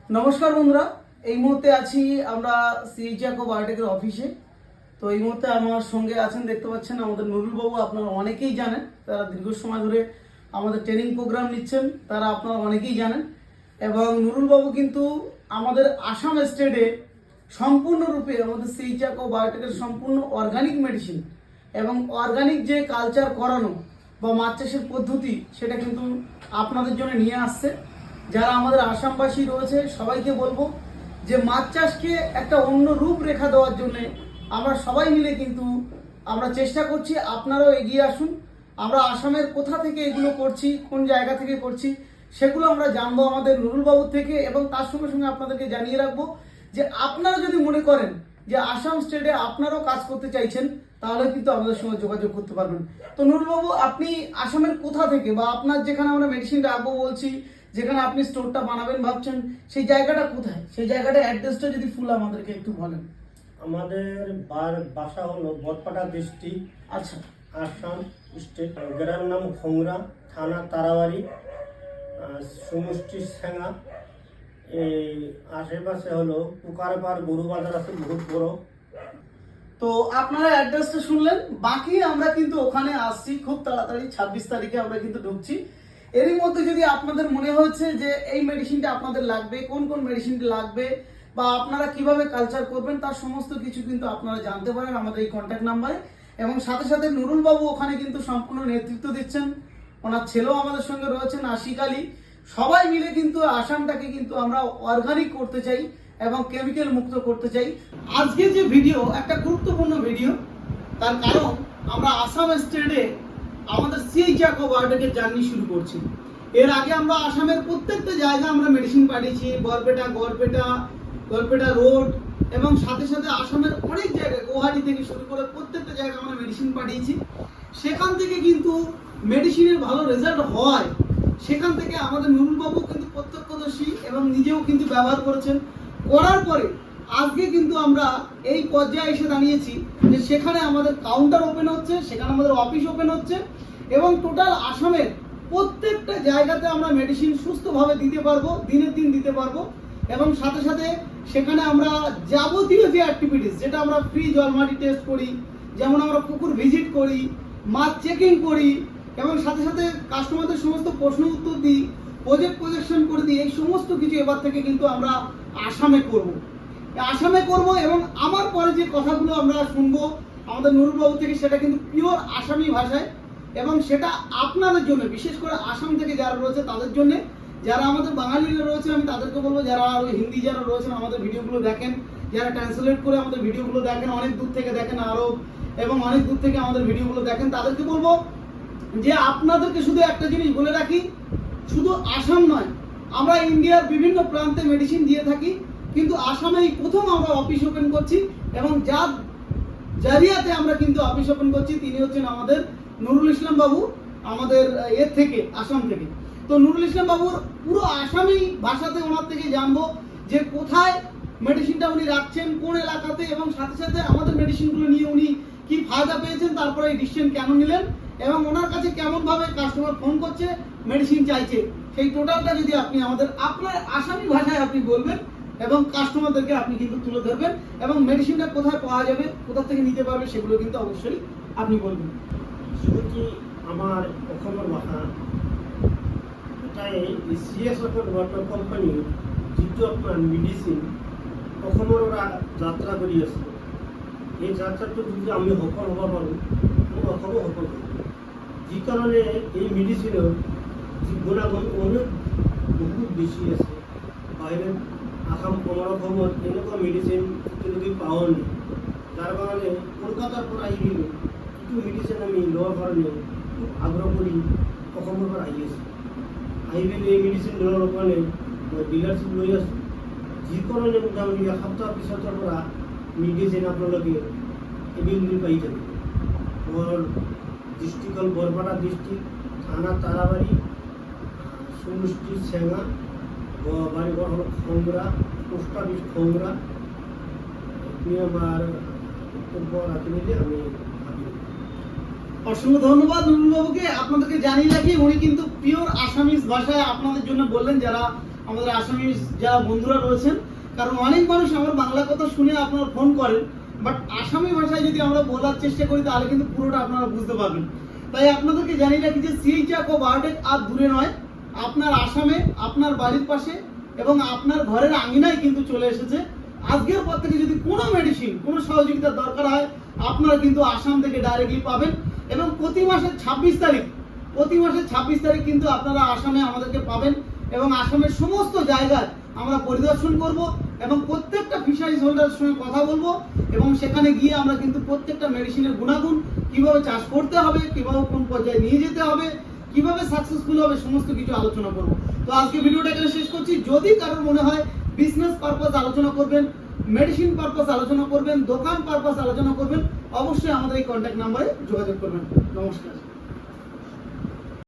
নমস্কার বন্ধুরা, এই মুহূর্তে আছি আমরা সিএইচআকো বায়োটেকের অফিসে। তো এই মুহূর্তে আমার সঙ্গে আছেন, দেখতে পাচ্ছেন আমাদের নুরুল বাবু। আপনারা অনেকেই জানেন, তারা দীর্ঘ সময় ধরে আমাদের ট্রেনিং প্রোগ্রাম নিচ্ছেন, তারা আপনারা অনেকেই জানেন। এবং নুরুল বাবু কিন্তু আমাদের আসাম স্টেটে সম্পূর্ণরূপে আমাদের সিএইচআকো বায়োটেকের সম্পূর্ণ অর্গানিক মেডিসিন এবং অর্গানিক যে কালচার করানো বা মাছ চাষের পদ্ধতি, সেটা কিন্তু আপনাদের জন্য নিয়ে আসছে। যারা আমাদের আসামবাসী রয়েছে সবাইকে বলবো যে মাছ চাষকে একটা অন্য রূপরেখা দেওয়ার জন্য আমরা সবাই মিলে কিন্তু আমরা চেষ্টা করছি। আপনারাও এগিয়ে আসুন। আমরা আসামের কোথা থেকে এগুলো করছি, কোন জায়গা থেকে করছি, সেগুলো আমরা জানবো আমাদের নুরুল বাবুর থেকে। এবং তার সঙ্গে সঙ্গে আপনাদেরকে জানিয়ে রাখবো যে আপনারা যদি মনে করেন যে আসাম স্টেটে আপনারাও কাজ করতে চাইছেন, তাহলে কিন্তু আমাদের সঙ্গে যোগাযোগ করতে পারবেন। তো নুরুল বাবু, আপনি আসামের কোথা থেকে, বা আপনার যেখানে আমরা মেডিসিন রাখবো বলছি, যেখানে আপনি স্টোরটা বানাবেন ভাবছেন, সেই জায়গাটা কোথায়, সেই জায়গাটা অ্যাড্রেসটা যদি ফুল আমাদেরকে একটু বলেন। আমাদের বাসা হলো বরপাটা ডিস্ট্রিক্ট, আচ্ছা, আসাম স্টেট। গ্রামের নাম খংরা, থানা তারাবাড়ি, সমষ্টি সেঙ্গা। এই আশেপাশে হলো পুকারপাড় গরু বাজার আছে বহুত বড়। তো আপনারা অ্যাড্রেসটা শুনলেন। বাকি আমরা কিন্তু ওখানে আসছি খুব তাড়াতাড়ি, 26 তারিখে আমরা কিন্তু ঢুকছি। এরই মধ্যে যদি আপনাদের মনে হয়েছে যে এই মেডিসিনটা আপনাদের লাগবে, কোন কোন মেডিসিনটা লাগবে, বা আপনারা কিভাবে কালচার করবেন, তার সমস্ত কিছু কিন্তু আপনারা জানতে পারেন আমাদের এই কন্ট্যাক্ট নাম্বারে। এবং সাথে সাথে নুরুল বাবু ওখানে কিন্তু সম্পূর্ণ নেতৃত্ব দিচ্ছেন, ওনার ছেলেও আমাদের সঙ্গে রয়েছেন আশিক আলী। সবাই মিলে কিন্তু আসামটাকে কিন্তু আমরা অর্গানিক করতে চাই এবং কেমিক্যাল মুক্ত করতে চাই। আজকে যে ভিডিও একটা গুরুত্বপূর্ণ ভিডিও, তার কারণ আমরা আসাম স্টেটে আমাদের সিএইচআকো বায়োটেকের জার্নি শুরু করছি। এর আগে আমরা আসামের প্রত্যেকটা জায়গা আমরা মেডিসিন পাঠিয়েছি, গড়বেটা রোড, এবং সাথে সাথে আসামের অনেক জায়গায়, গুয়াহাটি থেকে শুরু করে প্রত্যেকটা জায়গায় আমরা মেডিসিন পাঠিয়েছি। সেখান থেকে কিন্তু মেডিসিনের ভালো রেজাল্ট হয়। সেখান থেকে আমাদের নুরুল বাবু কিন্তু প্রত্যক্ষদর্শী এবং নিজেও কিন্তু ব্যবহার করেছেন। করার পরে আজকে কিন্তু আমরা এই পর্যায়ে এসে দাঁড়িয়েছি যে সেখানে আমাদের কাউন্টার ওপেন হচ্ছে, সেখানে আমাদের অফিস ওপেন হচ্ছে, এবং টোটাল আসামের প্রত্যেকটা জায়গাতে আমরা মেডিসিন সুস্থভাবে দিতে পারবো, দিনের দিন দিতে পারবো। এবং সাথে সাথে সেখানে আমরা যাবতীয় যে অ্যাক্টিভিটিস, যেটা আমরা ফ্রি জলমাটি টেস্ট করি, যেমন আমরা পুকুর ভিজিট করি, মাছ চেকিং করি, এবং সাথে সাথে কাস্টমারদের সমস্ত প্রশ্ন উত্তর দিই, প্রজেকশন করে দিই। এই সমস্ত কিছু এবার থেকে কিন্তু আমরা আসামে করব। এবং আমার পরে যে কথাগুলো আমরা শুনবো আমাদের নুরুল বাবু থেকে, সেটা কিন্তু পিওর আসামি ভাষায়, এবং সেটা আপনাদের জন্য, বিশেষ করে আসাম থেকে যারা রয়েছে তাদের জন্য। যারা আমাদের বাঙালিরা রয়েছে আমি তাদেরকে বলবো, যারা হিন্দি যারা রয়েছেন আমাদের ভিডিওগুলো দেখেন, যারা ট্রান্সলেট করে আমাদের ভিডিওগুলো দেখেন, অনেক দূর থেকে দেখেন আরব, এবং অনেক দূর থেকে আমাদের ভিডিওগুলো দেখেন, তাদেরকে বলবো যে আপনাদেরকে শুধু একটা জিনিস বলে রাখি, শুধু আসাম নয়, আমরা ইন্ডিয়ার বিভিন্ন প্রান্তে মেডিসিন দিয়ে থাকি, কিন্তু আসামেই প্রথম আমরা অফিস ওপেন করছি। এবং যার জারিয়াতে আমরা কিন্তু অফিস ওপেন করছি, তিনি হচ্ছেন আমাদের নুরুল ইসলাম বাবু, আমাদের এর থেকে, আসাম থেকে। তো নুরুল ইসলাম বাবুর পুরো আসামি ভাষাতে ওনার থেকে জানবো যে কোথায় মেডিসিনটা উনি রাখছেন, কোন এলাকাতে, এবং সাথে সাথে আমাদের মেডিসিনগুলো নিয়ে উনি কি ফায়দা পেয়েছেন, তারপরে এই ডিসিশন কেন নিলেন, এবং ওনার কাছে কেমনভাবে কাস্টমার ফোন করছে, মেডিসিন চাইছে, সেই টোটালটা যদি আপনি আপনার আসামি ভাষায় আপনি বলবেন, এবং কাস্টমারদেরকে আপনি কিন্তু তুলে ধরবেন, এবং মেডিসিনটা কোথায় পাওয়া যাবে, কোথা থেকে নিতে পারবে, সেগুলো কিন্তু অবশ্যই আপনি বলবেন। যেহেতু আমার অসমৰ ভাষা, এটাই সিএইচআকো বায়োটেক কোম্পানী যিটো আপোনাৰ মেডিচিন অসমৰ পৰা যাত্ৰা কৰি আছে, এই যাত্ৰাটো যদি আমি সফল হ'ব পাৰোঁ, অসমো সফল হ'ব। যি কাৰণে এই মেডিচিনৰ যি গুণাগুণ অনেক বহুত বেছি আছে। বাহিৰত আসাম আমাৰ অসমত এনেকুৱা মেডিচিন এতিয়ালৈকে পাওঁ নাই, যাৰ কাৰণে কলকাতাৰ পৰা আহি এইটো মেডিচিন আমি লোৱাৰ কাৰণে খুব আগ্ৰহ কৰি অসমৰ পৰা আহি আছোঁ। আহি পেলাই এই মেডিচিন লোৱাৰ কাৰণে মই ডিলাৰশ্বিপ লৈ আছোঁ, যি কাৰণে মোটামুটি এসপ্তাহ পিছৰ পৰা মেডিচিন আপোনালোকে এভেইলেবল পাই যাব। মোৰ ডিষ্ট্ৰিক্ট হ'ল বৰপাটা ডিষ্ট্ৰিক্ট, থানা তারাবাড়ি, সমষ্টি সেঙ্গা, বাড়িঘর হল খংরা, পোস্ট অফিস খংরা। আপনি আমার বক্তব্য রাখে নিলে আমি অসংখ্য ধন্যবাদ নুরুল বাবুকে। আপনাদেরকে জানিয়ে রাখি, উনি কিন্তু পিওর আসামিজ ভাষায় আপনাদের জন্য বললেন, যারা আমাদের আসামি যারা বন্ধুরা রয়েছেন, কারণ অনেক মানুষ আমার বাংলা কথা শুনে আপনারা ফোন করেন, বাট আসামি ভাষায় যদি আমরা বলার চেষ্টা করি তাহলে কিন্তু পুরোটা আপনারা বুঝতে পারবেন। তাই আপনাদেরকে জানিয়ে রাখি যে সিএইচআক ও বায়োটেক আর দূরে নয়, আপনার আসামে আপনার বাড়ির পাশে এবং আপনার ঘরের আঙিনায় কিন্তু চলে এসেছে। আজকের পর থেকে যদি কোনো মেডিসিন, কোনো সহযোগিতার দরকার হয়, আপনারা কিন্তু আসাম থেকে ডাইরেক্টলি পাবেন। এবং প্রতি মাসের 26 তারিখ কিন্তু আপনারা আসামে আমাদেরকে পাবেন এবং আসামের সমস্ত জায়গায় আমরা পরিদর্শন করব এবং প্রত্যেকটা ফিশারিজ হোল্ডারের সঙ্গে কথা বলবো এবং সেখানে গিয়ে আমরা কিন্তু প্রত্যেকটা মেডিসিনের গুণাগুণ, কিভাবে চাষ করতে হবে, কিভাবে কোন পর্যায়ে নিয়ে যেতে হবে, কিভাবে সাকসেসফুল হবে, সমস্ত কিছু আলোচনা করব। তো আজকে ভিডিওটা এখানে শেষ করছি। যদি কারোর মনে হয় বিজনেস পারপাস আলোচনা করবেন, মেডিসিন পারপাস আলোচনা করবেন, দোকান পারপাস আলোচনা করবেন, অবশ্যই আমাদের এই কন্ট্যাক্ট নাম্বারে যোগাযোগ করবেন। নমস্কার।